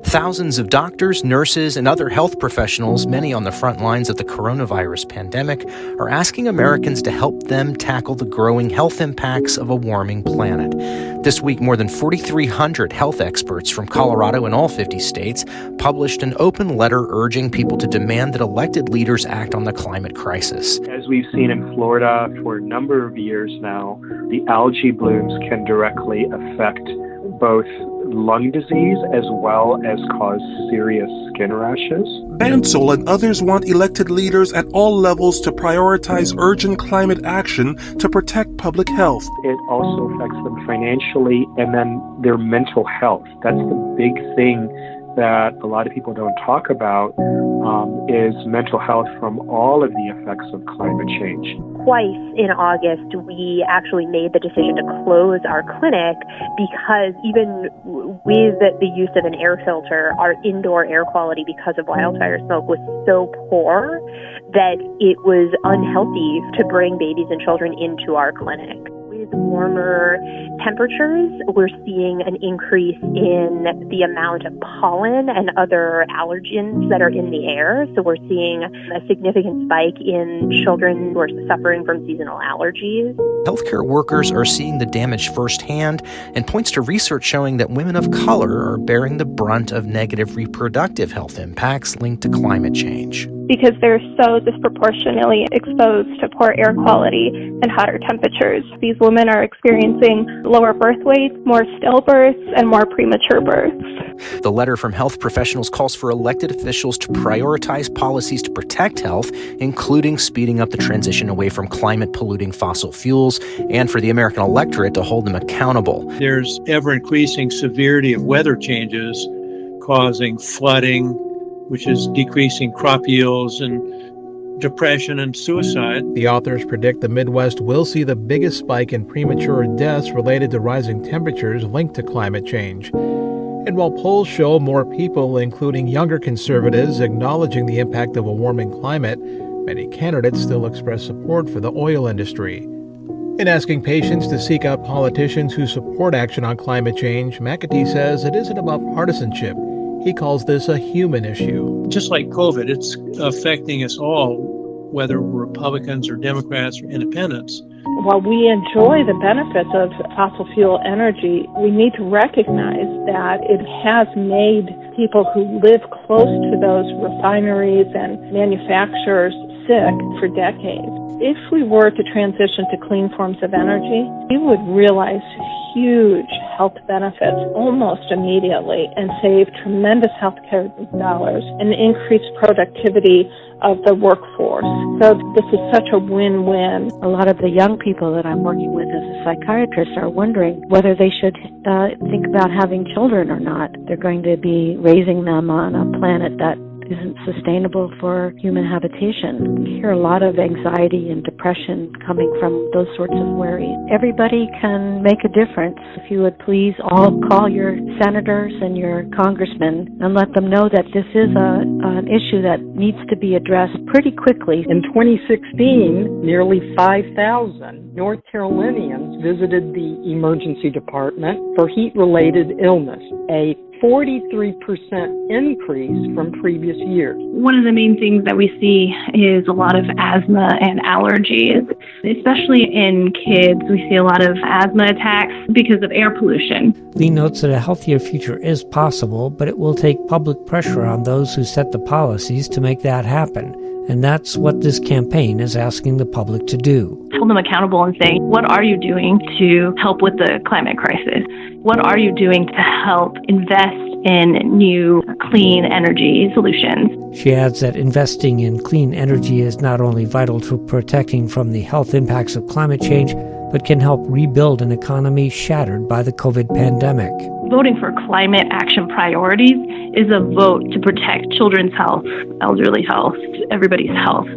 Thousands of doctors, nurses, and other health professionals, many on the front lines of the coronavirus pandemic, are asking Americans to help them tackle the growing health impacts of a warming planet. This week, more than 4,300 health experts from Colorado and all 50 states published an open letter urging people to demand that elected leaders act on the climate crisis. As we've seen in Florida for a number of years now, the algae blooms can directly affect both lung disease as well as cause serious skin rashes. Bansal and others want elected leaders at all levels to prioritize urgent climate action to protect public health. It also affects them financially and then their mental health. That's the big thing that a lot of people don't talk about is mental health from all of the effects of climate change. Twice in August, we actually made the decision to close our clinic because even with the use of an air filter, our indoor air quality because of wildfire smoke was so poor that it was unhealthy to bring babies and children into our clinic. With warmer temperatures, we're seeing an increase in the amount of pollen and other allergens that are in the air. So we're seeing a significant spike in children who are suffering from seasonal allergies. Healthcare workers are seeing the damage firsthand and points to research showing that women of color are bearing the brunt of negative reproductive health impacts linked to climate change. Because they're so disproportionately exposed to poor air quality and hotter temperatures. These women are experiencing lower birth weights, more stillbirths, and more premature births. The letter from health professionals calls for elected officials to prioritize policies to protect health, including speeding up the transition away from climate-polluting fossil fuels, and for the American electorate to hold them accountable. There's ever-increasing severity of weather changes causing flooding, which is decreasing crop yields, and depression and suicide. The authors predict the Midwest will see the biggest spike in premature deaths related to rising temperatures linked to climate change. And while polls show more people, including younger conservatives, acknowledging the impact of a warming climate, many candidates still express support for the oil industry. In asking patients to seek out politicians who support action on climate change, McAtee says it isn't about partisanship. He calls this a human issue. Just like COVID, it's affecting us all, whether we're Republicans or Democrats or independents. While we enjoy the benefits of fossil fuel energy, we need to recognize that it has made people who live close to those refineries and manufacturers sick for decades. If we were to transition to clean forms of energy, we would realize huge health benefits almost immediately and save tremendous healthcare dollars and increase productivity of the workforce. So this is such a win-win. A lot of the young people that I'm working with as a psychiatrist are wondering whether they should think about having children or not. They're going to be raising them on a planet that isn't sustainable for human habitation. We hear a lot of anxiety and depression coming from those sorts of worries. Everybody can make a difference. If you would please all call your senators and your congressmen and let them know that this is an issue that needs to be addressed pretty quickly. In 2016, nearly 5,000 North Carolinians visited the emergency department for heat-related illness, a 43% increase from previous years. One of the main things that we see is a lot of asthma and allergies, especially in kids. We see a lot of asthma attacks because of air pollution. Lee notes that a healthier future is possible, but it will take public pressure on those who set the policies to make that happen. And that's what this campaign is asking the public to do. Hold them accountable and say, what are you doing to help with the climate crisis? What are you doing to help invest in new clean energy solutions? She adds that investing in clean energy is not only vital to protecting from the health impacts of climate change, but can help rebuild an economy shattered by the COVID pandemic. Voting for climate action priorities is a vote to protect children's health, elderly health, everybody's health.